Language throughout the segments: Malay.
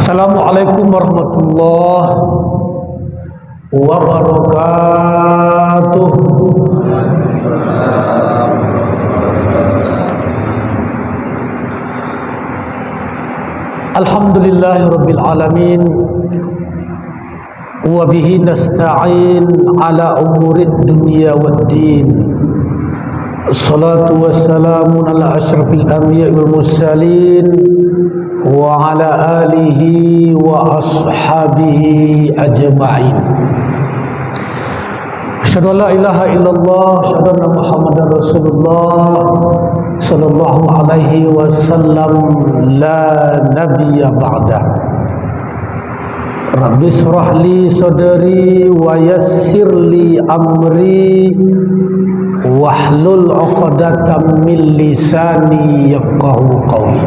Assalamualaikum warahmatullahi wabarakatuh. Alhamdulillahirabbil alamin wa bihi nasta'in ala umurid dunya waddin. Assalatu wassalamu ala asyrafil anbiya'i wal mursalin wa ala alihi wa ashabihi ajma'in. Asyhadu an la ilaha illallah, asyhadu anna Muhammadar Rasulullah sallallahu alaihi wasallam, la nabiyya ba'da. Rabbi shrah li sadri wa yassir li amri wahlul 'uqdatam min lisani yafqahu qawli.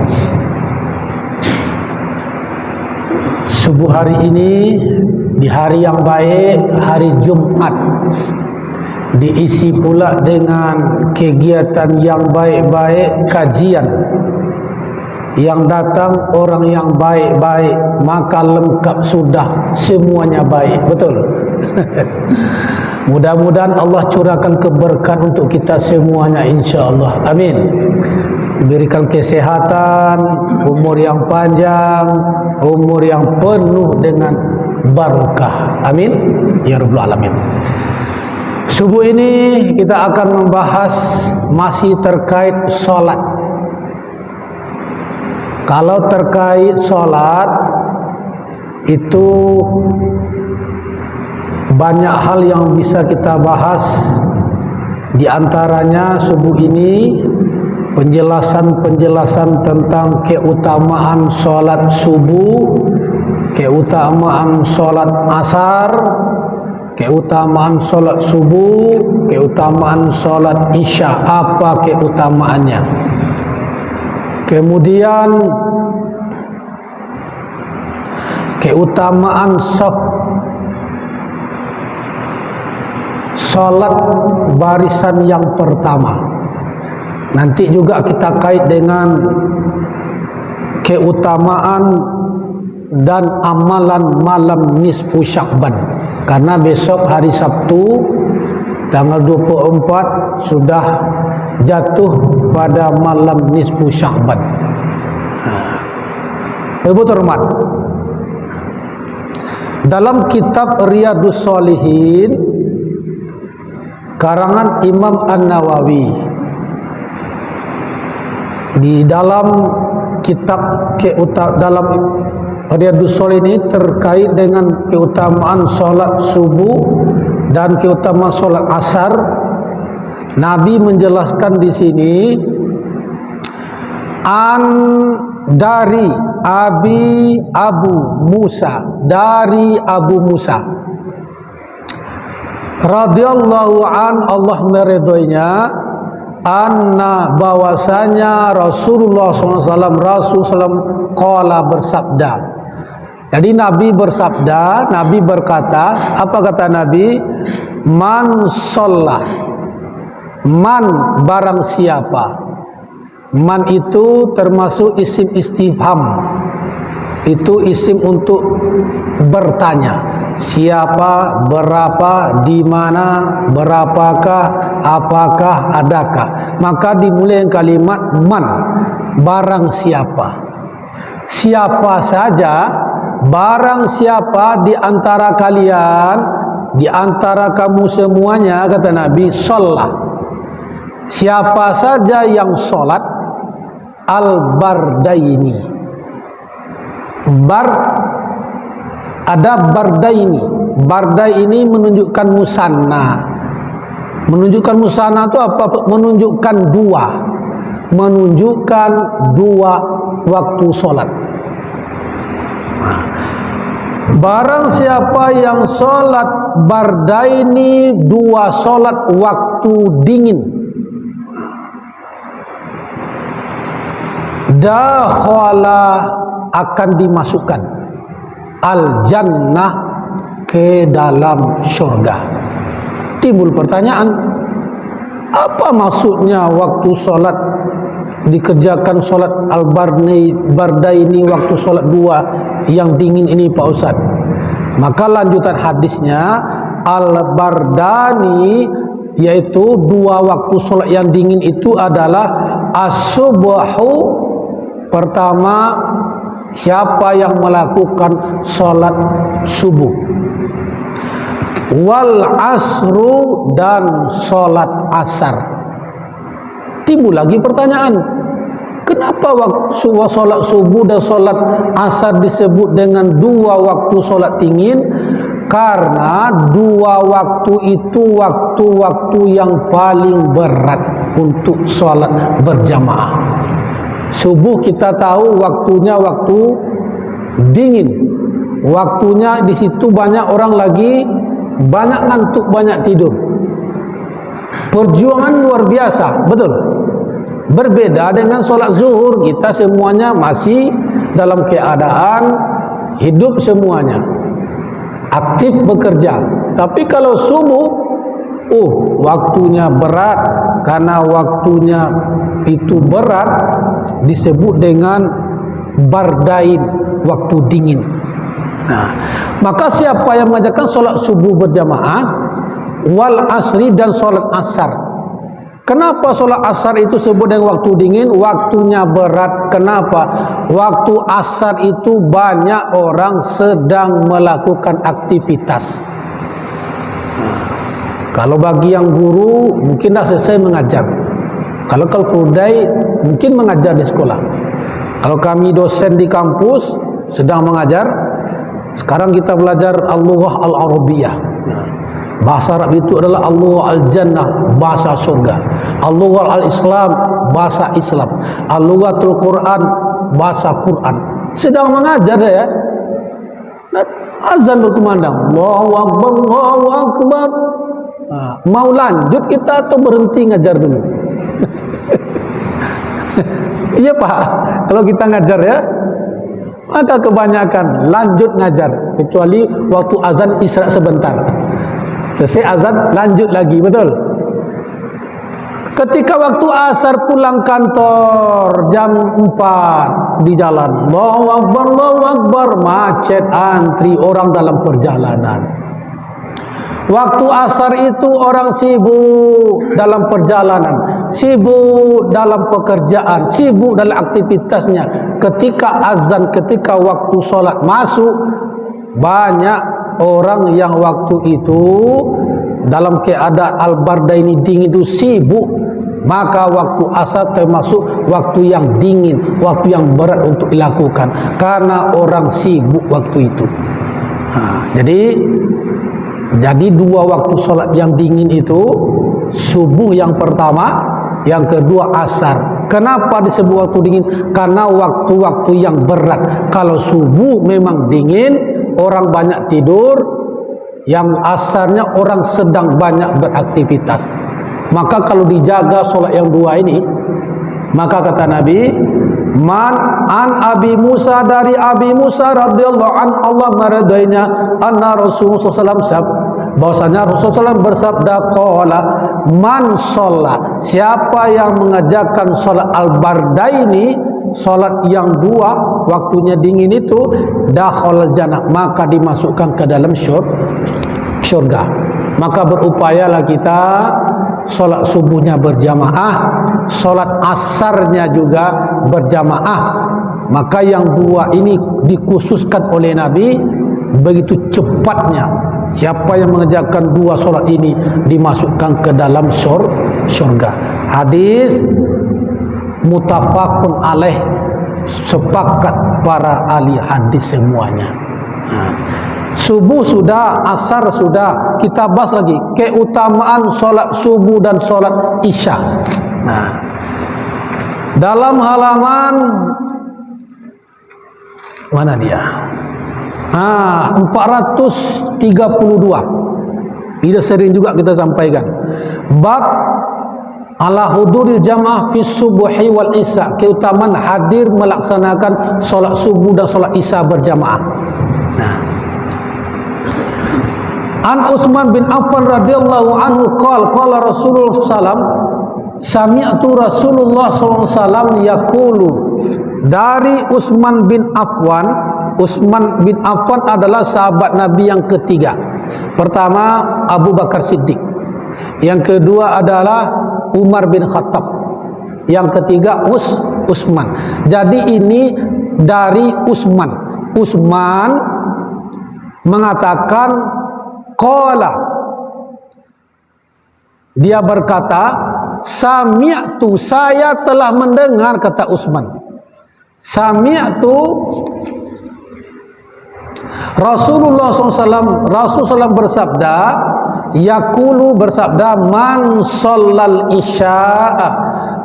Subuh hari ini, di hari yang baik, hari Jumat, diisi pula dengan kegiatan yang baik-baik, kajian. Yang datang orang yang baik-baik, maka lengkap sudah, semuanya baik. Betul? Mudah-mudahan Allah curahkan keberkahan untuk kita semuanya, insya-Allah. Amin. Berikan kesehatan, umur yang panjang, umur yang penuh dengan barakah. Amin ya rabbal alamin. Subuh ini kita akan membahas masih terkait solat. Kalau terkait solat itu banyak hal yang bisa kita bahas. Di antaranya subuh ini penjelasan tentang keutamaan solat subuh, keutamaan solat asar, keutamaan solat subuh, keutamaan solat isya, apa keutamaannya. Kemudian keutamaan solat barisan yang pertama. Nanti juga kita kait dengan keutamaan dan amalan malam nisfu Sya'ban. Karena besok hari Sabtu tanggal 24 sudah jatuh pada malam nisfu Sya'ban. Ibu terhormat, dalam kitab Riyadhus Shalihin karangan Imam An-Nawawi, di dalam kitab dalam Riyadhus Shalihin ini terkait dengan keutamaan solat subuh dan keutamaan solat asar. Nabi menjelaskan di sini dari Abu Musa, dari Abu Musa radhiyallahu an, Allah meridhoinya, anna bahwasanya Rasulullah SAW qala bersabda. Jadi Nabi bersabda, Nabi berkata, apa kata Nabi? Man sholla, man barang siapa. Man itu termasuk isim istifham, itu isim untuk bertanya. Siapa, berapa, di mana, berapakah, apakah, adakah. Maka dimulai dengan kalimat man, barang siapa. Siapa saja, barang siapa di antara kalian, di antara kamu semuanya, kata Nabi, sholat. Siapa saja yang sholat al-bardaini. Ada bardaini. Bardai ini menunjukkan musanna. Menunjukkan musanna itu apa? Menunjukkan dua. Menunjukkan dua waktu sholat. Barang siapa yang sholat bardaini, dua sholat waktu dingin, dakhala, akan dimasukkan al-jannah, ke dalam syurga. Timbul pertanyaan, apa maksudnya waktu sholat dikerjakan solat al-bardaini, waktu solat dua yang dingin ini Pak Ustaz. Maka lanjutan hadisnya, al-bardani, yaitu dua waktu solat yang dingin itu adalah as-subuhu, pertama siapa yang melakukan solat subuh, wal asru, dan solat asar. Timbul lagi pertanyaan, kenapa waktu solat subuh dan solat asar disebut dengan dua waktu solat dingin? Karena dua waktu itu waktu-waktu yang paling berat untuk solat berjamaah. Subuh kita tahu waktunya waktu dingin, waktunya di situ banyak orang lagi banyak ngantuk, banyak tidur. Perjuangan luar biasa, betul. Berbeda dengan solat zuhur, kita semuanya masih dalam keadaan hidup semuanya, aktif bekerja. Tapi kalau subuh, waktunya berat. Karena waktunya itu berat, disebut dengan bardain, waktu dingin. Nah, maka siapa yang mengajarkan solat subuh berjamaah, wal asri, dan solat asar. Kenapa solat asar itu sebut dengan waktu dingin? Waktunya berat. Kenapa? Waktu asar itu banyak orang sedang melakukan aktivitas. Kalau bagi yang guru mungkin dah selesai mengajar. Kalau Fudai mungkin mengajar di sekolah. Kalau kami dosen di kampus sedang mengajar. Sekarang kita belajar al-lughah al-arabiyah. Bahasa Arab itu adalah al-lughah al-jannah, bahasa surga. Al-lughah al-islam, bahasa Islam. Al-lughatul Quran, bahasa Quran. Sedang mengajar ya. Azan berkumandang, Allahu Akbar, Allahu Akbar. Mau lanjut kita atau berhenti ngajar dulu? Iya Pak, kalau kita ngajar ya, maka kebanyakan lanjut ngajar, kecuali waktu azan isra sebentar. Selesai azan lanjut lagi, betul. Ketika waktu asar pulang kantor jam 4 di jalan, Allahu Akbar, Allahu Akbar, macet, antri orang dalam perjalanan. Waktu asar itu orang sibuk dalam perjalanan, sibuk dalam pekerjaan, sibuk dalam aktivitasnya. Ketika azan, ketika waktu solat masuk, banyak orang yang waktu itu dalam keadaan al-barda ini dingin itu sibuk. Maka waktu asar termasuk waktu yang dingin, waktu yang berat untuk dilakukan, karena orang sibuk waktu itu. Jadi dua waktu solat yang dingin itu, subuh yang pertama, yang kedua asar. Kenapa disebut waktu dingin? Karena waktu-waktu yang berat. Kalau subuh memang dingin, orang banyak tidur. Yang asarnya orang sedang banyak beraktivitas. Maka kalau dijaga solat yang dua ini, maka kata Nabi, man an Abi Musa, dari Abi Musa radhiyallahu an, Allah meridainya, anna Rasulullah SAW, bahwasanya Rasulullah SAW bersabda, qala man sholla, siapa yang mengajarkan sholat al-bardaini, sholat yang dua waktunya dingin itu, dakhalal jannah, maka dimasukkan ke dalam syurga. Maka berupayalah kita sholat subuhnya berjamaah, sholat asarnya juga berjamaah. Maka yang dua ini dikhususkan oleh Nabi begitu cepatnya. Siapa yang mengerjakan dua sholat ini dimasukkan ke dalam syurga. Hadis mutafakun alaih, sepakat para ahli hadis semuanya. Subuh sudah, asar sudah. Kita bahas lagi keutamaan sholat subuh dan sholat isya. Dalam halaman mana dia? 432. Tidak sering juga kita sampaikan. Bab ala huduril jamaah fi subuhi wal isya, keutamaan hadir melaksanakan solat subuh dan solat isya berjamaah. An Utsman bin Affan radhiyallahu anhu qala Rasulullah sallam, sami'tu Rasulullah sallallahu alaihi wasallam yaqulu, dari Utsman bin Affan Utsman bin Affan adalah sahabat Nabi yang ketiga. Pertama Abu Bakar Siddiq, yang kedua adalah Umar bin Khattab, yang ketiga Utsman. Jadi ini dari Utsman. Utsman mengatakan qala, dia berkata, sami'tu, saya telah mendengar, kata Utsman. Sami'tu Rasulullah SAW bersabda, yaqulu, bersabda, man shallal isya'a,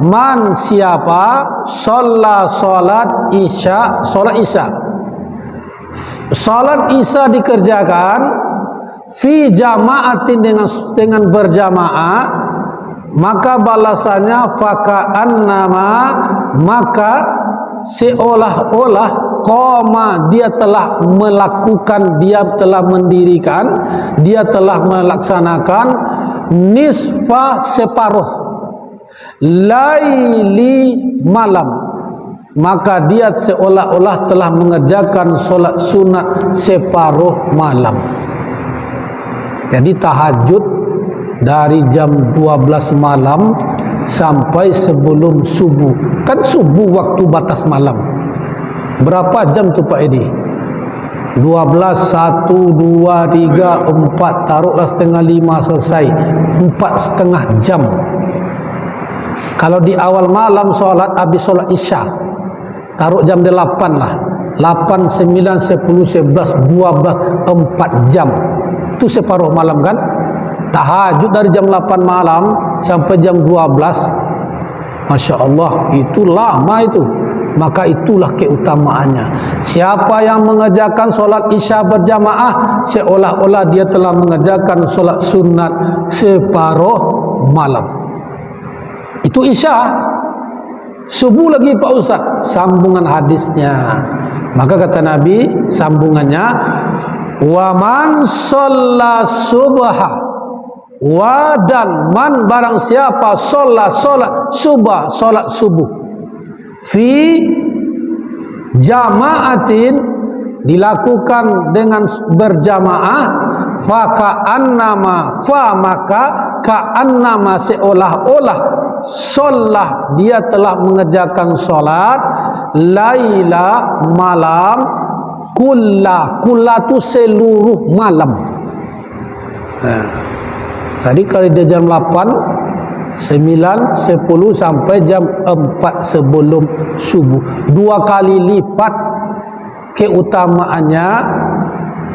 man siapa shalla salat isya, salat isya, salat isya dikerjakan fi jama'atin, dengan berjamaah, maka balasannya faka'annama, maka seolah-olah qoma, dia telah melakukan, dia telah mendirikan, dia telah melaksanakan nisfa, separuh laili, malam, maka dia seolah-olah telah mengerjakan solat sunat separuh malam. Jadi tahajud dari jam 12 malam sampai sebelum subuh. Kan subuh waktu batas malam. Berapa jam tu Pak Edi? 12, 1, 2, 3, 4, taruhlah setengah 5 selesai. 4,5 jam. Kalau di awal malam solat, habis solat isya, taruh jam 8 lah. 8, 9, 10, 11, 12, 4 jam. Itu separuh malam kan? Tahajud dari jam 8 malam sampai jam 12. Masya Allah, itu lama itu. Maka itulah keutamaannya. Siapa yang mengerjakan solat isya berjamaah, seolah-olah dia telah mengerjakan solat sunat separuh malam. Itu isya. Subuh lagi Pak Ustaz, sambungan hadisnya. Maka kata Nabi, sambungannya, wa man shalla subha, wa, dan man, barang siapa sholat subah, sholat subuh, fi jama'atin, dilakukan dengan berjamaah, faka'annama, maka ka'annama, seolah-olah, sholat, dia telah mengerjakan sholat laila, malam, kulla tu seluruh malam. Tadi kalau dia jam 8, 9, 10 sampai jam 4 sebelum subuh, 2 kali lipat keutamaannya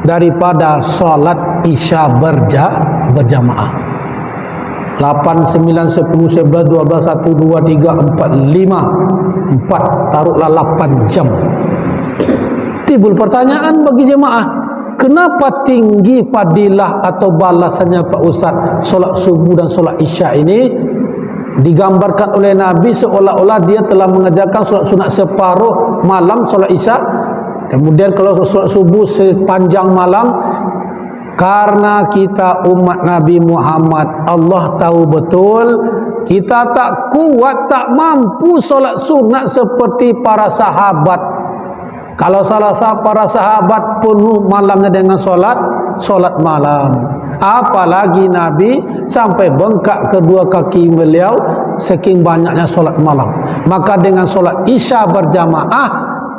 daripada solat isya berjamaah. 8, 9, 10, 11, 12, 1, 2, 3, 4, 5, 4, taruhlah 8 jam. Timbul pertanyaan bagi jemaah, kenapa tinggi fadilah atau balasannya Pak Ustaz solat subuh dan solat isya ini digambarkan oleh Nabi seolah-olah dia telah mengerjakan solat sunat separuh malam, solat isya, kemudian kalau solat subuh sepanjang malam? Karena kita umat Nabi Muhammad, Allah tahu betul kita tak kuat, tak mampu solat sunat seperti para sahabat. Kalau salah para sahabat penuh malamnya dengan solat malam, apalagi Nabi sampai bengkak kedua kaki beliau saking banyaknya solat malam. Maka dengan solat isya berjamaah,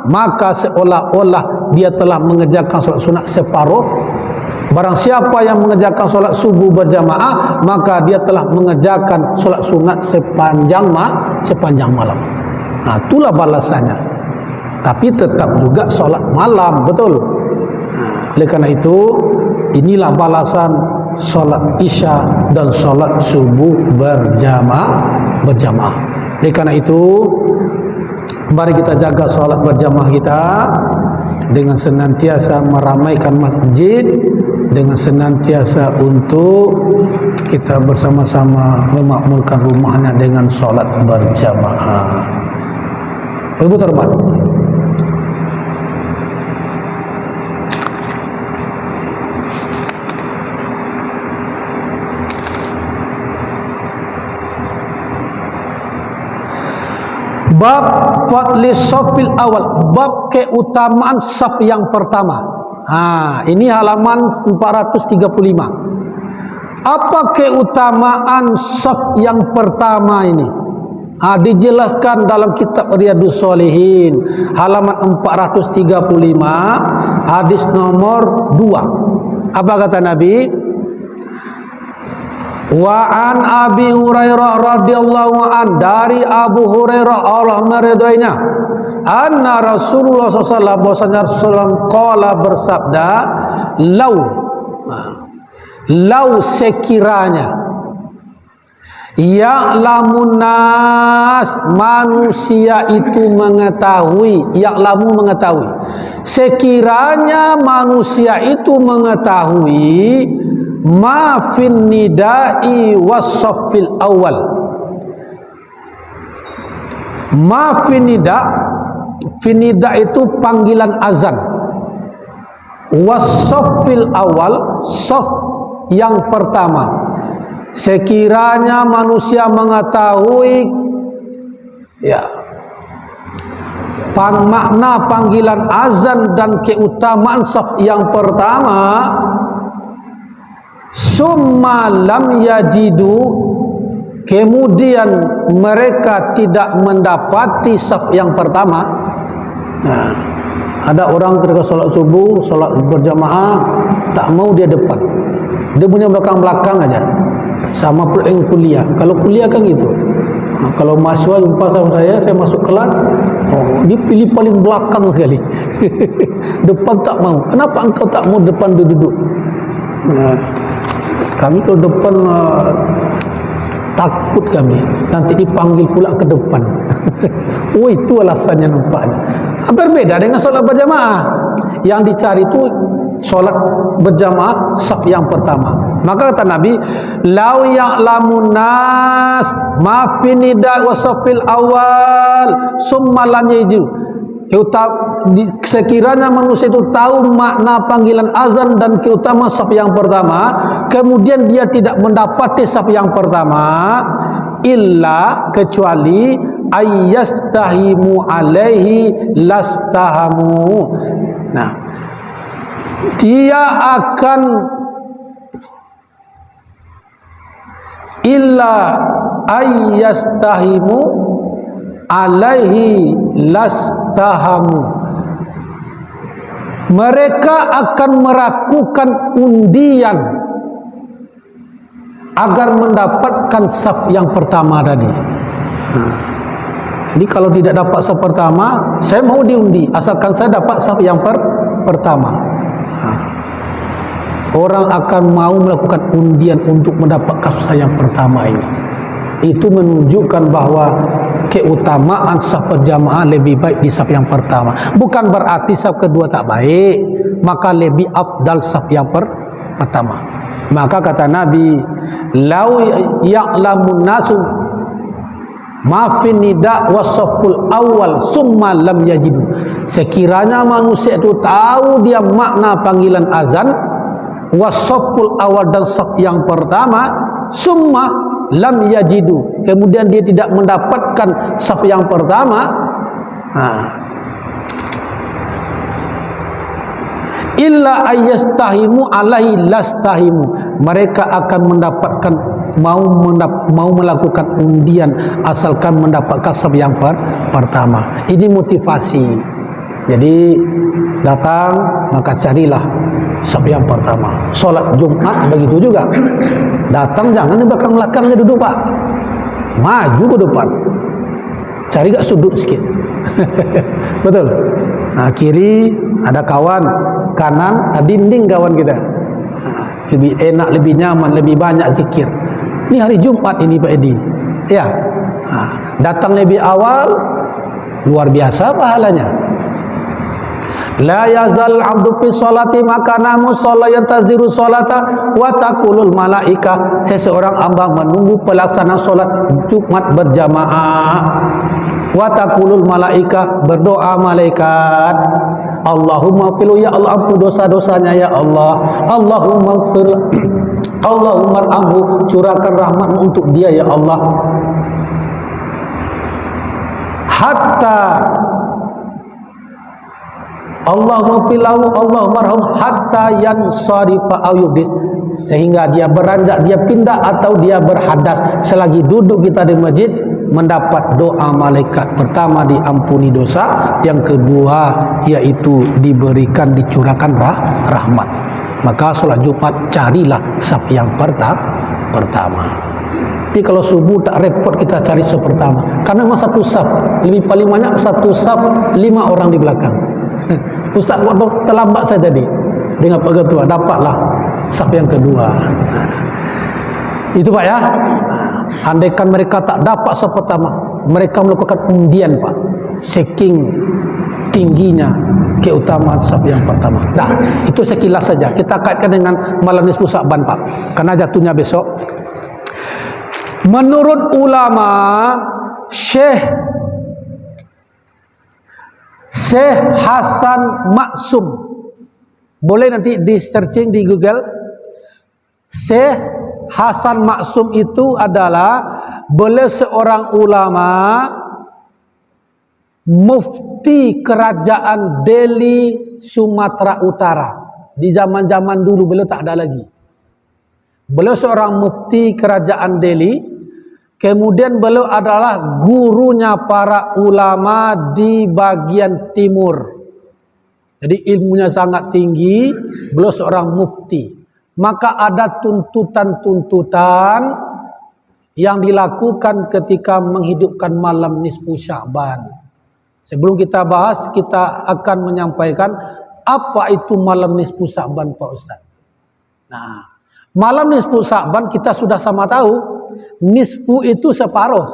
maka seolah-olah dia telah mengerjakan solat sunat separuh. Barang siapa yang mengerjakan solat subuh berjamaah, maka dia telah mengerjakan solat sunat sepanjang malam. Nah, itulah balasannya. Tapi tetap juga solat malam, betul. Oleh karena itu, inilah balasan solat isya dan solat subuh berjamaah. Oleh karena itu, mari kita jaga solat berjamaah kita dengan senantiasa meramaikan masjid, dengan senantiasa untuk kita bersama-sama memakmurkan rumahnya dengan solat berjamaah. Ibu terhormat, Bab fadli safil awal, bab keutamaan saf yang pertama. Ini halaman 435. Apa keutamaan saf yang pertama ini? Dijelaskan dalam kitab Riyadhus Shalihin halaman 435, hadis nomor 2. Apa kata Nabi? Wa an Abi Hurairah radhiyallahu an, dari Abu Hurairah Allah meridainya, anna Rasulullah sallallahu alaihi wasallam qala, bersabda, lau sekiranya ya'lamun nas, manusia itu mengetahui, ya'lamu mengetahui, sekiranya manusia itu mengetahui ma fin nida'i wasaffil awal. Ma fin nida itu panggilan azan, wasaffil awal, saf yang pertama. Sekiranya manusia mengetahui makna panggilan azan dan keutamaan saf yang pertama, summa lam yajidu, kemudian mereka tidak mendapati saf yang pertama. Ada orang ketika sholat subuh, sholat berjamaah, tak mau dia depan, dia punya belakang-belakang aja. Sama pula dengan kuliah. Kalau kuliah kan gitu. Kalau mahasiswa jumpa sama saya masuk kelas, dia pilih paling belakang sekali. Depan tak mau. Kenapa engkau tak mau depan duduk? Kami kalau depan takut kami, nanti dipanggil pula ke depan. Itu alasannya nampaknya. Berbeda dengan sholat berjamaah. Yang dicari itu sholat berjamaah saf yang pertama. Maka kata Nabi, lau ya'lamun nas ma fi nida wa safil awal summa lam yajidu, sekiranya manusia itu tahu makna panggilan azan dan keutamaan saf yang pertama, kemudian dia tidak mendapati saf yang pertama, illa, kecuali ayyastahimu alaihi lastahamu. Nah, dia akan illa ayyastahimu alaihi lastahamu, mereka akan melakukan undian agar mendapatkan saf yang pertama tadi. Jadi kalau tidak dapat saf pertama, saya mau diundi asalkan saya dapat saf yang pertama. Orang akan mau melakukan undian untuk mendapatkan saf yang pertama ini. Itu menunjukkan bahwa keutamaan saf berjamaah lebih baik di saf yang pertama. Bukan berarti saf kedua tak baik, maka lebih afdal saf yang pertama. Maka kata Nabi, lau ya'lamun nasu ma fi nida wasaful awal summa lam yajidu, sekiranya manusia itu tahu dia makna panggilan azan, wasaful awal dan saf yang pertama, summa lam yajidu, kemudian dia tidak mendapatkan saf yang pertama, illa ayyastahimu alaihi lastahimu, mereka akan mendapatkan mau melakukan undian asalkan mendapatkan saf yang pertama. Ini motivasi. Jadi datang maka carilah saf yang pertama. Solat Jumat begitu juga. Datang jangan di belakang-belakangnya duduk, Pak. Maju ke depan. Cari gak sudut sikit. Betul. Kiri ada kawan, kanan dinding kawan kita. Lebih enak, lebih nyaman, lebih banyak zikir. Ini hari Jumat ini Pak Edi. Ya. Datang lebih awal, luar biasa pahalanya. La yazal abdu fi sholati, maka namu sholat yantaziru sholata wa taqulul malaika, seseorang hamba menunggu pelaksanaan sholat Jumat berjamaah. Wa taqulul malaika, berdoa malaikat, Allahumma filu, ya Allah ampun dosa-dosanya ya Allah. Allahumma fir, Allahumma arhamhu, curahkan rahmat untuk dia ya Allah. hatta Allahumma filahu Allahumma arham hatta yansarifa aw yubdis, sehingga dia beranjak, dia pindah atau dia berhadas. Selagi duduk kita di masjid, mendapat doa malaikat. Pertama, diampuni dosa, yang kedua yaitu diberikan, dicurahkan rahmat. Maka solat Jumat carilah saf yang pertama. Tapi kalau subuh tak repot kita cari saf pertama, karena memang satu saf, lebih paling banyak satu saf 5 orang di belakang. Ustaz, waktu terlambat saya tadi dengan Pak Ketua, dapatlah saf yang kedua. Itu Pak ya. Andaikan mereka tak dapat saf pertama, mereka melakukan undian Pak, saking tingginya keutamaan saf yang pertama. Nah, itu sekilas saja. Kita kaitkan dengan malam nisfu Sya'ban Pak, karena jatuhnya besok. Menurut ulama, Syekh Hasan Maksum, boleh nanti di searching di Google. Syekh Hasan Maksum itu adalah beliau seorang ulama, mufti kerajaan Delhi, Sumatera Utara. Di zaman-zaman dulu beliau tak ada lagi. Beliau seorang mufti kerajaan Delhi. Kemudian beliau adalah gurunya para ulama di bagian timur. Jadi ilmunya sangat tinggi. Beliau seorang mufti. Maka ada tuntutan-tuntutan yang dilakukan ketika menghidupkan malam nisfu Sya'ban. Sebelum kita bahas, kita akan menyampaikan apa itu malam nisfu Sya'ban Pak Ustaz. Nah, malam nisfu Sya'ban kita sudah sama tahu. Nisfu itu separuh,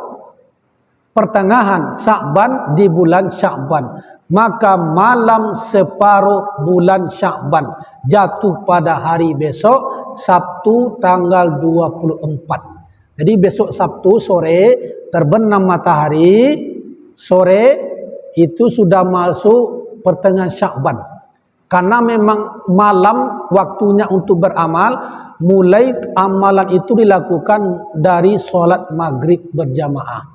pertengahan Sya'ban di bulan Sya'ban. Maka malam separuh bulan Sya'ban jatuh pada hari besok, Sabtu tanggal 24. Jadi besok Sabtu sore terbenam matahari, sore itu sudah masuk pertengahan Sya'ban. Karena memang malam waktunya untuk beramal, mulai amalan itu dilakukan dari sholat maghrib berjamaah.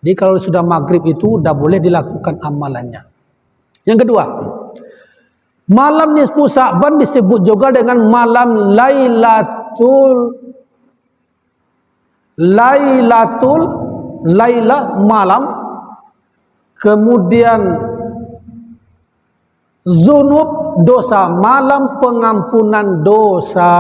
Jadi kalau sudah maghrib itu sudah boleh dilakukan amalannya. Yang kedua, malam nisfu Sya'ban disebut juga dengan malam Lailah malam, kemudian zunub dosa, malam pengampunan dosa.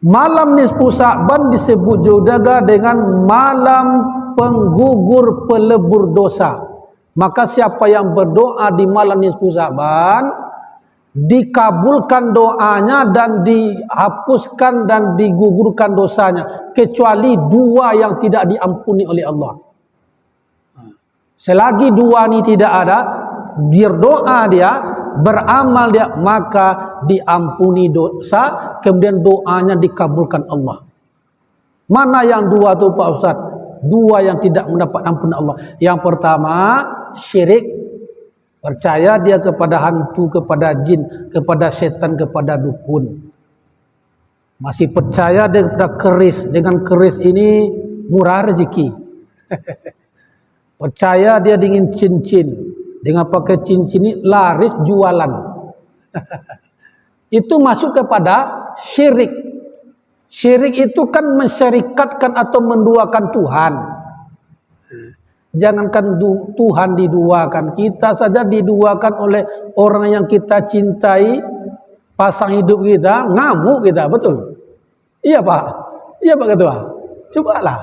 Malam nisfu Sya'ban disebut juga dengan malam penggugur pelebur dosa. Maka siapa yang berdoa di malam nisfu Sya'ban, dikabulkan doanya dan dihapuskan dan digugurkan dosanya, kecuali 2 yang tidak diampuni oleh Allah. Selagi 2 ini tidak ada, berdoa dia, beramal dia, maka diampuni dosa, kemudian doanya dikabulkan Allah. Mana yang 2 itu Pak Ustaz? 2 yang tidak mendapat ampunan Allah. Yang pertama, syirik, percaya dia kepada hantu, kepada jin, kepada setan, kepada dukun. Masih percaya dia kepada keris, dengan keris ini murah rezeki. Percaya dia dengan cincin, dengan pakai cincin ini laris jualan. Itu masuk kepada syirik. Syirik itu kan mensyirikatkan atau menduakan Tuhan. Jangankan Tuhan diduakan, kita saja diduakan oleh orang yang kita cintai, pasang hidup kita, ngamuk kita, betul? Iya Pak, iya Pak Ketua. Cobalah.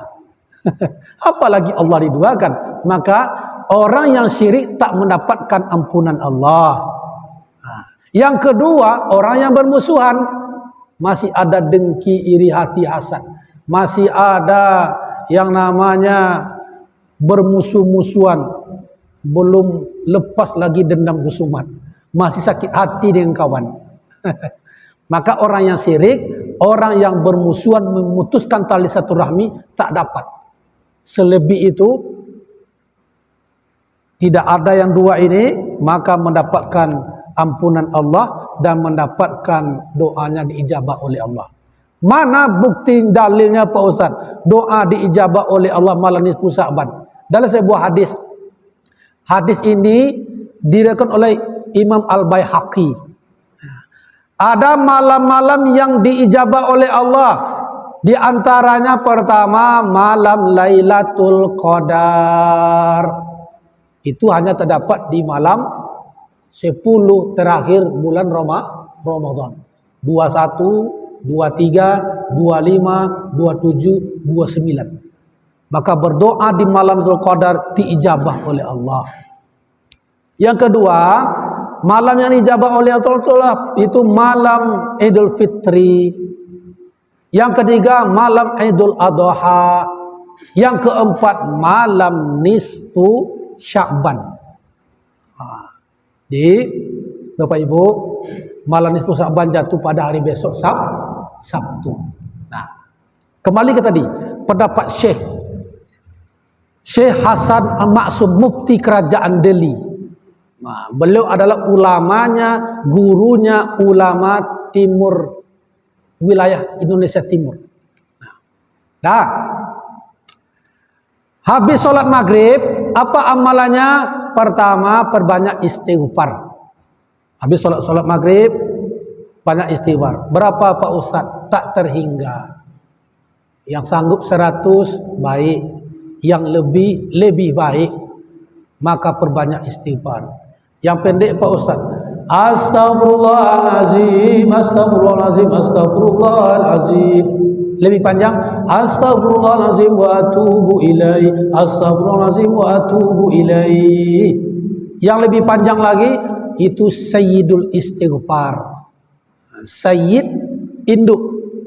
Apalagi Allah diduakan. Maka orang yang syirik tak mendapatkan ampunan Allah. Yang kedua, orang yang bermusuhan, masih ada dengki, iri hati, hasad, masih ada yang namanya bermusuh-musuhan, belum lepas lagi dendam khusumat, masih sakit hati dengan kawan. Maka orang yang syirik, orang yang bermusuhan, memutuskan tali silaturahmi, tak dapat. Selebih itu tidak ada yang 2 ini, maka mendapatkan ampunan Allah dan mendapatkan doanya diijabah oleh Allah. Mana bukti dalilnya Pak Ustaz? Doa diijabah oleh Allah malam nisfu Sya'ban. Dalam sebuah hadis. Hadis ini diriwayatkan oleh Imam Al-Baihaqi. Ada malam-malam yang diijabah oleh Allah. Di antaranya pertama malam Lailatul Qadar. Itu hanya terdapat di malam 10 terakhir bulan Ramadan. 21, 23, 25, 27, 29. Maka berdoa di malam Lailatul Qadar diijabah oleh Allah. Yang kedua, malam yang diijabah oleh Allah itu malam Idul Fitri. Yang ketiga malam Idul Adha. Yang keempat malam nisfu Sya'ban. Di Bapak Ibu, malam nisfu Sya'ban jatuh pada hari besok Sabtu. Nah, kembali ke tadi, pendapat Syekh Hasan Al-Maksum, mufti kerajaan Delhi. Nah, beliau adalah ulamanya, gurunya ulama timur, wilayah Indonesia Timur. Nah, habis sholat maghrib, apa amalannya? Pertama, perbanyak istighfar. Habis sholat maghrib, banyak istighfar. Berapa Pak Ustadz? Tak terhingga. Yang sanggup 100, baik. Yang lebih baik, maka perbanyak istighfar. Yang pendek Pak Ustaz, Astagfirullahalazim, Astagfirullahalazim, Astagfirullahalazim. Lebih panjang, Astagfirullahalazim wa atubu ilaihi, Astagfirullahalazim wa atubu ilaihi. Yang lebih panjang lagi itu Sayyidul Istighfar. Sayyid induk,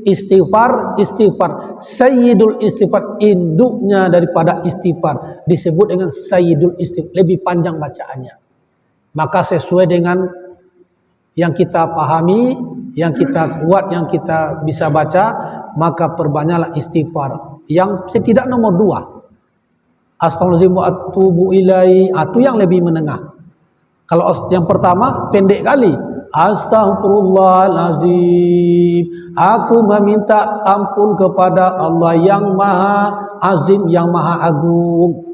istighfar, Sayyidul Istighfar, induknya daripada istighfar disebut dengan Sayyidul Istighfar. Lebih panjang bacaannya. Maka sesuai dengan yang kita pahami, yang kita kuat, yang kita bisa baca, maka perbanyaklah istighfar. Yang setidak nomor 2, Astaghfirullahaladzim wa atubu ilaihi, itu yang lebih menengah. Kalau yang pertama pendek kali, Astaghfirullahaladzim, aku meminta ampun kepada Allah yang maha azim, yang maha agung.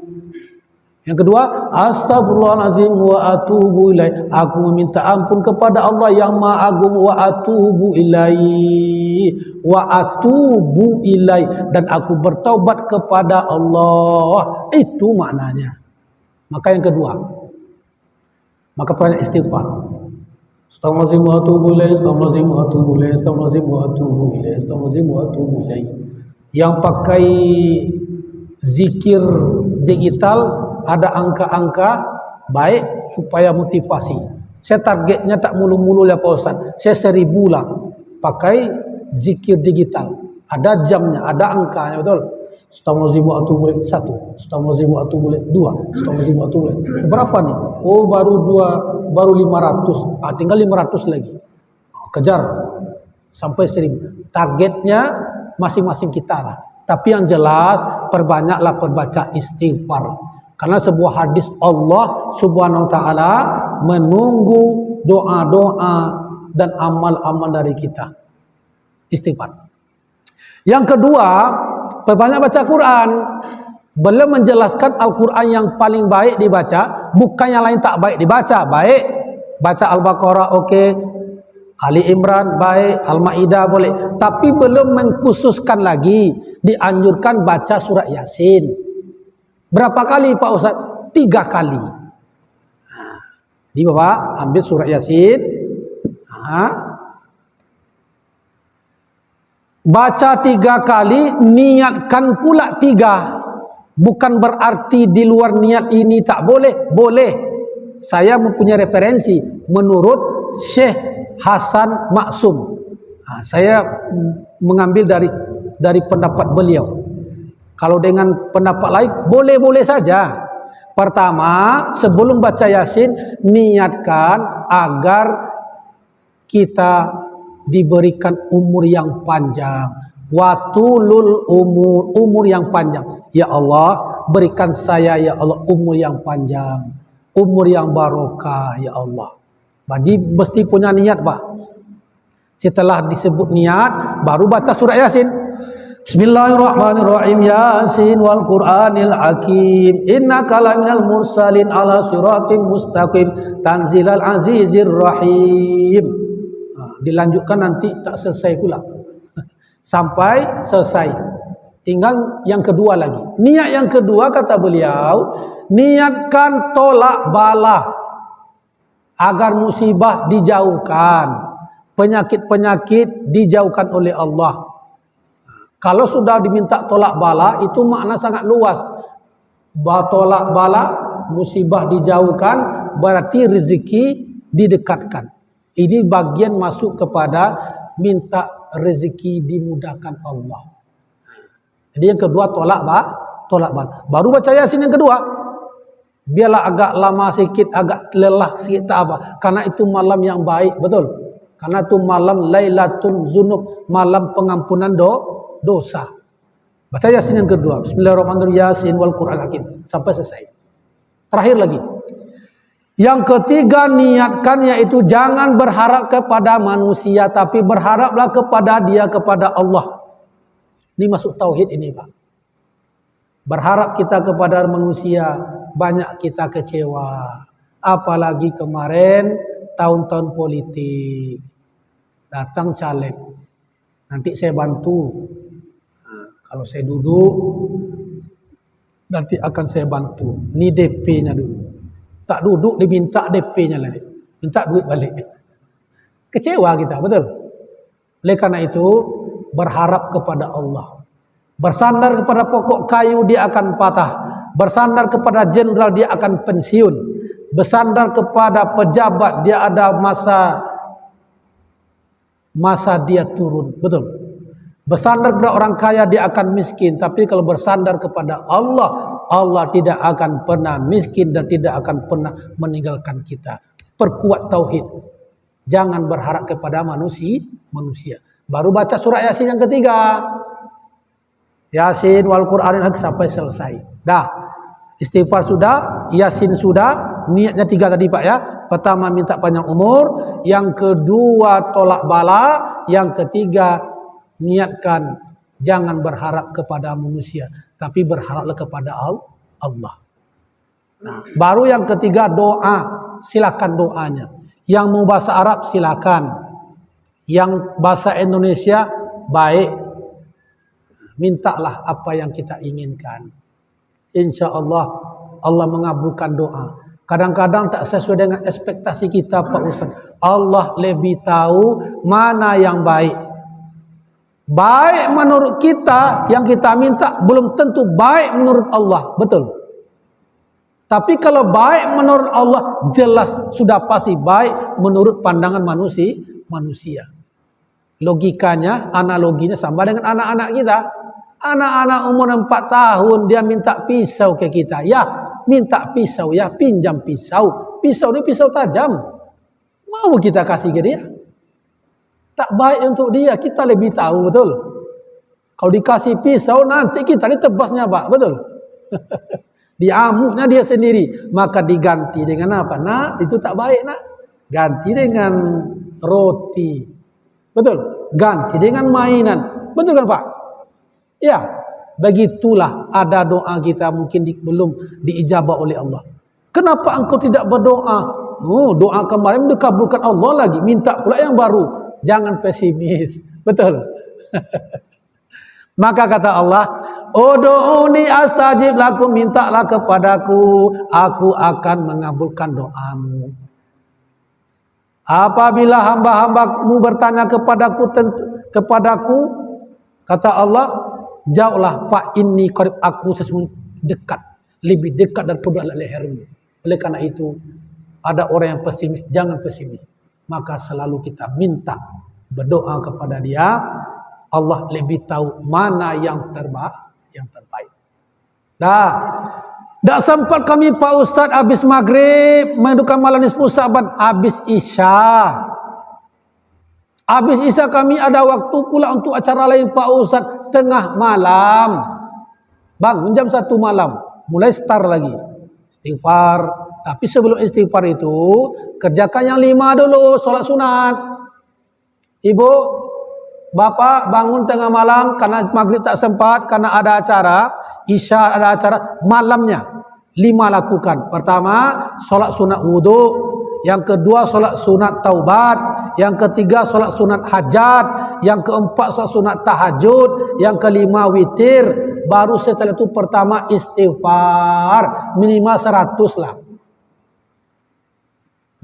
Yang kedua, Astagfirullahaladzim wa atubu ilaihi, aku meminta ampun kepada Allah yang maha agung, wa atubu ilaihi, dan aku bertaubat kepada Allah. Itu maknanya. Maka yang kedua, maka banyak istighfar. Astagfirullahaladzim wa atubu ilaihi, Astagfirullahaladzim wa atubu ilaihi, Astagfirullahaladzim wa atubu ilaihi, Astagfirullahaladzim wa atubu ilaihi. Yang pakai zikir digital ada angka-angka baik supaya motivasi. Saya targetnya tak mulu-mulu ya Pak Ustaz. Saya 1000 lah pakai zikir digital. Ada jamnya, ada angkanya, betul. Astagfirullahaladzim wa atubu ilaihi 1, Astagfirullahaladzim wa atubu ilaihi 2, Astagfirullahaladzim wa atubu ilaihi. Berapa nih? Oh, baru 500. Tinggal 500 lagi. Kejar sampai 1000. Targetnya masing-masing kita lah. Tapi yang jelas perbanyaklah perbaca istighfar. Karena sebuah hadis Allah Subhanahu wa taala menunggu doa-doa dan amal-amal dari kita. Istighfar. Yang kedua, perbanyak baca Quran. Belum menjelaskan Al-Quran yang paling baik dibaca, bukan yang lain tak baik dibaca. Baik, baca Al-Baqarah oke, Ali Imran baik, Al-Maidah boleh. Tapi belum mengkhususkan lagi, dianjurkan baca surat Yasin. Berapa kali Pak Ustaz? 3 kali. Jadi Bapak ambil surat Yasin, baca 3 kali, niatkan pula 3. Bukan berarti di luar niat ini tak boleh. Boleh. Saya mempunyai referensi menurut Syekh Hasan Maksum. Saya mengambil dari pendapat beliau. Kalau dengan pendapat lain, boleh-boleh saja. Pertama, sebelum baca Yasin, niatkan agar kita diberikan umur yang panjang. Watulul umur yang panjang. Ya Allah, berikan saya ya Allah umur yang panjang, umur yang barokah ya Allah. Jadi mesti punya niat Pak. Setelah disebut niat, baru baca surah Yasin. Bismillahirrahmanirrahim. Yasin wal Qur'anil Hakim. Innaka laminal mursalin ala siratim mustaqim. Tanzilal azizir rahim. Dilanjutkan nanti tak selesai pula. Sampai selesai. Tinggal yang kedua lagi. Niat yang kedua kata beliau, niatkan tolak bala agar musibah dijauhkan. Penyakit-penyakit dijauhkan oleh Allah. Kalau sudah diminta tolak bala, itu makna sangat luas. Tolak bala, musibah dijauhkan, berarti rezeki didekatkan. Ini bagian masuk kepada minta rezeki dimudahkan Allah. Jadi yang kedua tolak bala. Baru baca Yasin yang kedua. Biarlah agak lama sikit, agak lelah sikit, tak apa. Karena itu malam yang baik, betul. Karena itu malam Lailatul Dzunub, malam pengampunan dosa. Baca Yasin yang kedua. Bismillahirrahmanirrahim. Yasin wal Qur'anil Hakim. Sampai selesai. Terakhir lagi. Yang ketiga niatkan, yaitu jangan berharap kepada manusia, tapi berharaplah kepada Dia, kepada Allah. Ini masuk tauhid ini, Pak. Berharap kita kepada manusia, banyak kita kecewa. Apalagi kemarin tahun-tahun politik, datang caleg, nanti saya bantu. Kalau saya duduk, nanti akan saya bantu. Ini DP-nya dulu. Tak duduk diminta DP-nya lagi, minta duit balik. Kecewa kita, betul. Oleh karena itu berharap kepada Allah. Bersandar kepada pokok kayu dia akan patah. Bersandar kepada jenderal dia akan pensiun. Bersandar kepada pejabat dia ada masa dia turun, betul. Bersandar kepada orang kaya dia akan miskin. Tapi kalau bersandar kepada Allah, Allah tidak akan pernah miskin dan tidak akan pernah meninggalkan kita. Perkuat tauhid. Jangan berharap kepada manusia. Baru baca surah Yasin yang ketiga. Yasin wal Qur'anil Hakim sampai selesai. Dah. Istighfar sudah, Yasin sudah, niatnya 3 tadi Pak ya. Pertama minta panjang umur, yang kedua tolak bala, yang ketiga niatkan jangan berharap kepada manusia, tapi berharaplah kepada Allah. Nah, baru yang ketiga doa, silakan doanya. Yang mau bahasa Arab silakan. Yang bahasa Indonesia baik. Mintalah apa yang kita inginkan. Insya Allah, Allah mengabulkan doa. Kadang-kadang tak sesuai dengan ekspektasi kita Pak Ustaz. Allah lebih tahu mana yang baik. Baik menurut kita, yang kita minta belum tentu baik menurut Allah. Betul. Tapi kalau baik menurut Allah, jelas sudah pasti baik menurut pandangan manusia. Logikanya, analoginya sama dengan anak-anak kita. Anak-anak umur 4 tahun dia minta pisau ke kita. Ya, minta pisau ya, pinjam pisau. Pisau ini pisau tajam. Mau kita kasih ke dia? Tak baik untuk dia, kita lebih tahu, betul. Kalau dikasih pisau nanti kita ditebasnya, Pak, betul. Diamuknya dia sendiri, maka diganti dengan apa? Nak, itu tak baik, nak. Ganti dengan roti. Betul? Ganti dengan mainan. Betul kan, Pak? Ya, begitulah ada doa kita mungkin belum diijabah oleh Allah. Kenapa engkau tidak berdoa? Oh, doa kemarin dikabulkan Allah lagi, minta pula yang baru. Jangan pesimis. Betul. Maka kata Allah, "Ud'uni astajib lakum, mintalah kepadaku, aku akan mengabulkan doamu." Apabila hamba-hambamu bertanya kepadaku, kata Allah, jauhlah, fa inni qarib, aku sesungguhnya dekat, lebih dekat daripada lehermu. Oleh karena itu, ada orang yang pesimis, jangan pesimis. Maka selalu kita minta, berdoa kepada Dia. Allah lebih tahu mana yang terbaik. Dah, tak sempat kami Pak Ustaz habis maghrib mendudukan malam nisfu Sa'ban, habis Isya. Habis Isya kami ada waktu pula untuk acara lain Pak Ustaz, tengah malam. Bangun jam 1 malam, mulai start lagi. Istighfar. Tapi sebelum istighfar itu, kerjakan yang 5 dulu, solat sunat. Ibu, bapak bangun tengah malam karena maghrib tak sempat, karena ada acara, isya ada acara, malamnya 5 lakukan. Pertama, solat sunat wudhu. Yang kedua, solat sunat taubat. Yang ketiga, solat sunat hajat. Yang keempat, solat sunat tahajud. Yang kelima, witir. Baru setelah itu pertama istighfar. Minimal 100 lah.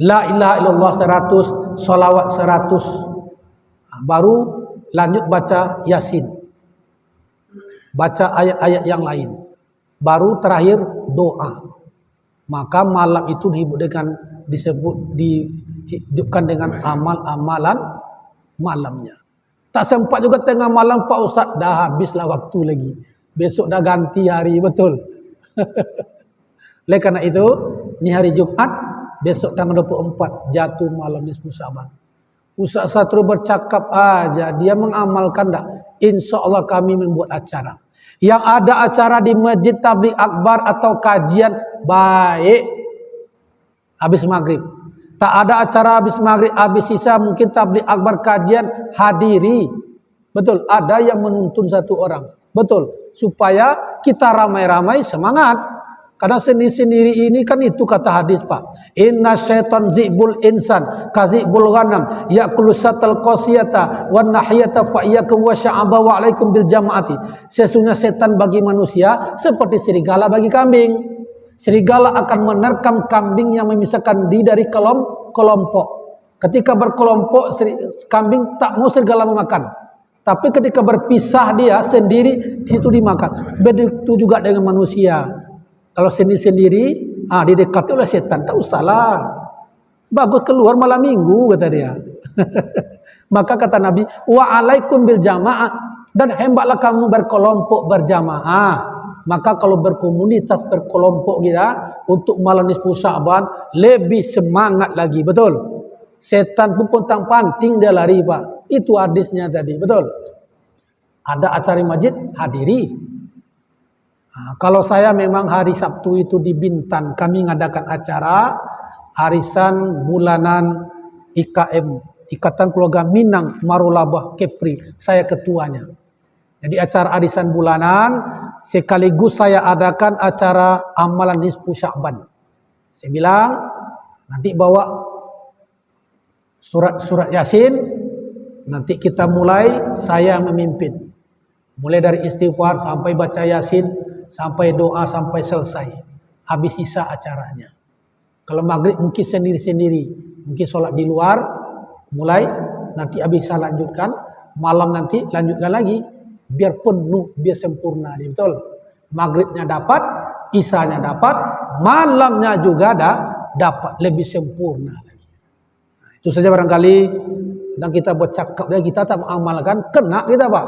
La ilaha illallah 100, solawat 100. Baru lanjut baca Yasin. Baca ayat-ayat yang lain. Baru terakhir doa. Maka malam itu dihidupkan dengan amal-amalan malamnya. Tak sempat juga tengah malam, Pak Ustaz, dah habislah waktu lagi. Besok dah ganti hari, betul. Oleh karena itu, ini hari Jumat, besok tanggal 24 jatuh malam nisfu Sya'ban. Ustaz Satru bercakap aja, dia mengamalkan tak? Insya Allah kami membuat acara. Yang ada acara di Masjid Tabligh Akbar atau kajian, baik habis maghrib. Tak ada acara habis maghrib, habis sisa mungkin Tabligh Akbar kajian, hadiri. Betul, ada yang menuntun 1 orang. Betul, supaya kita ramai-ramai semangat. Karena sendiri-sendiri ini kan itu kata hadis, Pak. Inna syaitan zibul insan kazibul ghanam ya'kulu satal qasiyata wan nahiyata fa iyyakum wa sya'aba wa alaikum bil jamaati. Sesungguhnya setan bagi manusia seperti serigala bagi kambing. Serigala akan menerkam kambing yang memisahkan diri dari kelompok. Ketika berkelompok, kambing tak mau serigala memakan. Tapi ketika berpisah dia sendiri, situ dimakan. Begitu juga dengan manusia. Kalau sendiri-sendiri, didekati oleh setan, tak usahlah. Bagus keluar malam minggu, kata dia. Maka kata Nabi, wa alaikum bil jamaah, dan hendaklah kamu berkelompok berjamaah. Maka kalau berkomunitas berkelompok kita untuk malam nisfu Sya'ban lebih semangat lagi, betul. Setan pun pontang-panting dia lari, Pak. Itu hadisnya tadi, betul. Ada acara masjid, hadiri. Kalau saya memang hari Sabtu itu di Bintan, kami mengadakan acara arisan bulanan IKM, Ikatan Keluarga Minang Marulabah Kepri. Saya ketuanya. Jadi acara arisan bulanan sekaligus saya adakan acara amalan nisfu Sya'ban. Saya bilang nanti bawa surat Yasin, nanti kita mulai, saya memimpin. Mulai dari istighfar sampai baca Yasin, sampai doa sampai selesai. Habis sisa acaranya. Kalau maghrib mungkin sendiri-sendiri, mungkin sholat di luar, mulai nanti habis saya lanjutkan, malam nanti lanjutkan lagi, biar penuh, biar sempurna, betul. Maghribnya dapat, isanya dapat, malamnya juga dapat lebih sempurna lagi. Nah, itu saja barangkali. Dan kita bercakap, kita tak mengamalkan, kena kita, Pak,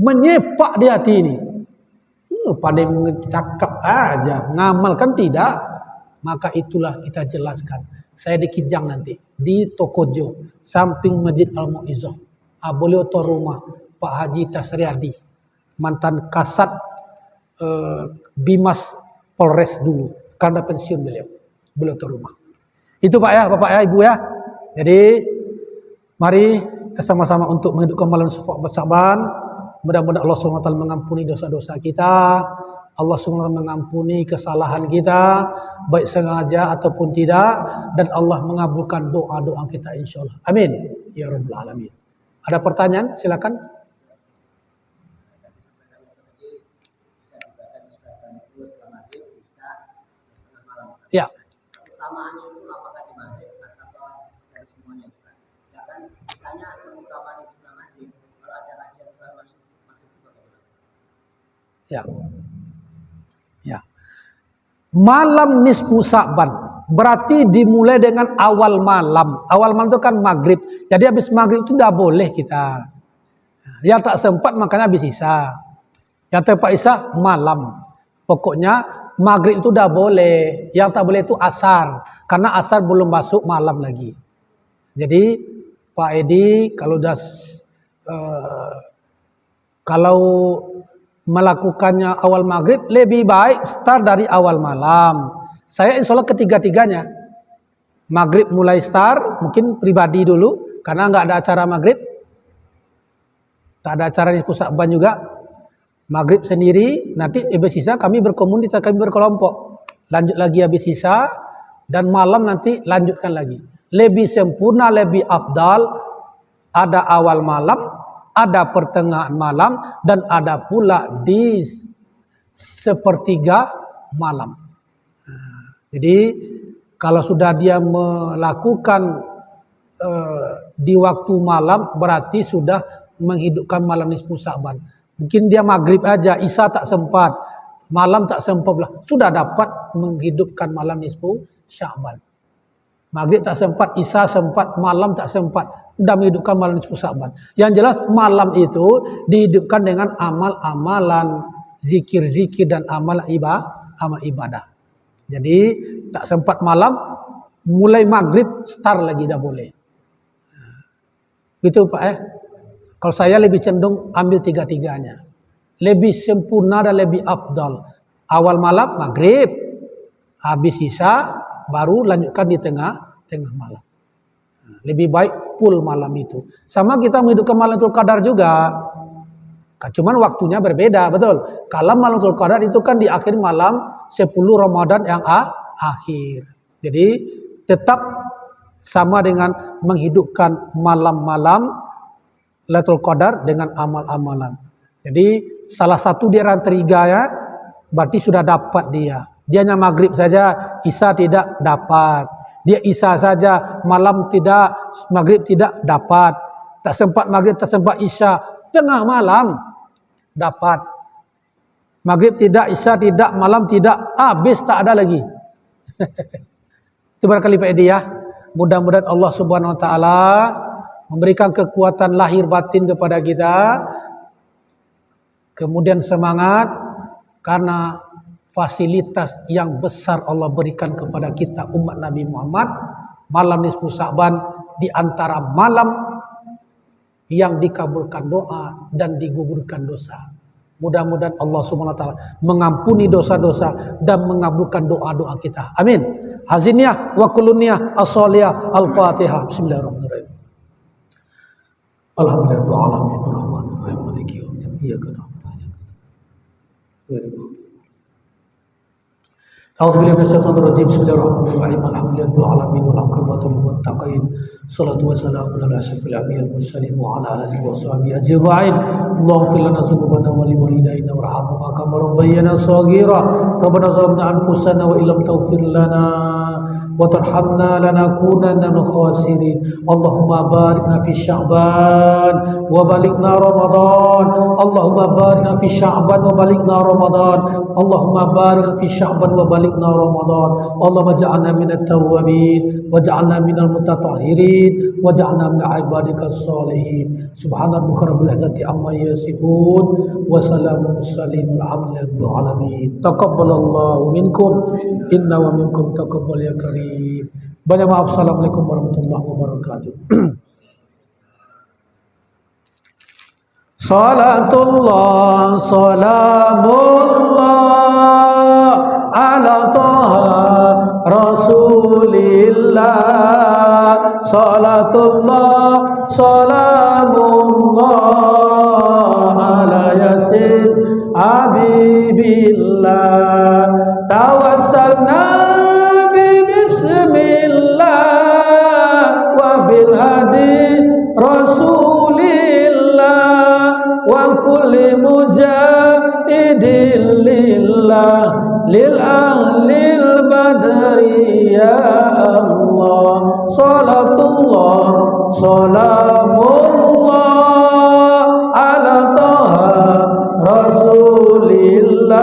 menyepak di hati ini. Pada cakap aja, ngamalkan tidak. Maka itulah kita jelaskan. Saya di Kijang nanti, di Tokojo, samping Masjid Al-Mu'izzah. Beliau tuan rumah Pak Haji Tasriadi, mantan Kasat Bimas Polres dulu, karena pensiun beliau tuan rumah. Itu Pak ya, Bapak ya, Ibu ya. Jadi mari kita sama-sama untuk menghidupkan malam Sya'ban. Mudah-mudahan Allah SWT mengampuni dosa-dosa kita. Allah SWT mengampuni kesalahan kita, baik sengaja ataupun tidak. Dan Allah mengabulkan doa-doa kita insyaAllah. Amin. Ya Rabbal Alamin. Ada pertanyaan? Silakan. Ya. Ya. Ya. Malam nisfu Sya'ban berarti dimulai dengan awal malam. Awal malam itu kan maghrib. Jadi habis maghrib itu tidak boleh kita. Yang tak sempat makanya habis isya. Yang tepat isya malam. Pokoknya maghrib itu tidak boleh. Yang tak boleh itu asar. Karena asar belum masuk malam lagi. Jadi Pak Edi kalau melakukannya awal maghrib, lebih baik start dari awal malam. Saya insya Allah ketiga-tiganya. Maghrib mulai start, mungkin pribadi dulu, karena nggak ada acara maghrib. Tak ada acara nisfu Sya'ban juga. Maghrib sendiri, nanti habis sisa kami berkomunitas, kami berkelompok. Lanjut lagi habis sisa, dan malam nanti lanjutkan lagi. Lebih sempurna, lebih afdal, ada awal malam, ada pertengahan malam, dan ada pula di sepertiga malam. Jadi kalau sudah dia melakukan di waktu malam, berarti sudah menghidupkan malam nisfu Sya'ban. Mungkin dia maghrib aja, isya tak sempat, malam tak sempat, sudah dapat menghidupkan malam nisfu Sya'ban. Maghrib tak sempat, isya sempat, malam tak sempat, sudah menghidupkan malam nisfu Sya'ban. Yang jelas malam itu dihidupkan dengan amal-amalan, zikir-zikir dan amal ibadah. Jadi tak sempat malam, mulai maghrib start lagi dah boleh. Gitu Pak Kalau saya lebih cenderung ambil tiga-tiganya. Lebih sempurna dan lebih afdal. Awal malam maghrib, habis isya baru lanjutkan di tengah malam. Lebih baik full malam itu. Sama kita menghidupkan malam Lailatul Qadar juga. Cuman waktunya berbeda, betul. Kalau malam Lailatul Qadar itu kan di akhir malam 10 Ramadan yang akhir. Jadi tetap sama dengan menghidupkan malam-malam Lailatul Qadar dengan amal-amalan. Jadi salah satu di antara tiga ya, berarti sudah dapat dia. Dia hanya maghrib saja, isya tidak dapat. Dia isya saja, malam tidak, maghrib tidak dapat. Tak sempat maghrib, tak sempat isya, tengah malam dapat. Maghrib tidak, isya tidak, malam tidak, habis tak ada lagi. Itu barangkali Pak Edi ya. Mudah-mudahan Allah Subhanahu Wa Taala memberikan kekuatan lahir batin kepada kita, kemudian semangat karena fasilitas yang besar Allah berikan kepada kita umat Nabi Muhammad. Malam nisfu Sya'ban di antara malam yang dikabulkan doa dan digugurkan dosa. Mudah-mudahan Allah Subhanahu Wa Taala mengampuni dosa-dosa dan mengabulkan doa-doa kita. Amin. Haziniyah wa kuluniyah as-salihah al-Fatihah. Bismillahirrahmanirrahim. Alhamdulillah alamin arrahmanir rahim maliki yaumiddin iyyaka na'budu wa iyyaka nasta'in. A'udzubillahi minasyaitonir rajim. Bismillahirrahmanirrahim. Alhamdulillah alamin wal aqibatu lil muttaqin. Shalatu wassalamu ala asyrafil anbiya'il mursalin wa ala alihi wa sahbihi ajma'in. Allahumma ighfir lana dhunubana wa liwalidayna warhamhuma kama rabbayana shaghira. Rabbana zalamna anfusana wa illam taghfir lana وترحمنا لنكونن من الخاسرين. اللهم باركنا في شعبان وبلغنا رمضان. اللهم باركنا في شعبان وبلغنا رمضان. اللهم بارك في شعبان وبلغنا رمضان. اللهم اجعلنا من التوابين واجعلنا من المتطهرين واجعلنا من عبادك الصالحين. سبحان ربك رب العزة عما يصفون وسلام المرسلين والحمد لله رب العالمين. تقبل الله منكم إنا ومنكم تقبل يا كريم. Banyak maaf. Assalamualaikum warahmatullahi wabarakatuh. Salatullah salamullah ala taha rasulillah. Salatullah salamullah ala yasin habibillah. Tawassalna Rasulillah wa kulli mujahidin lillah lil ahlil badri ya Allah. Salatullah salamullah ala taha rasulillah.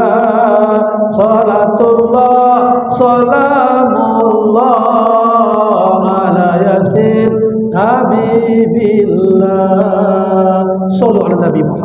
Salatullah salamullah ala yasin habibillah. Sallu ala Nabi Muhammad.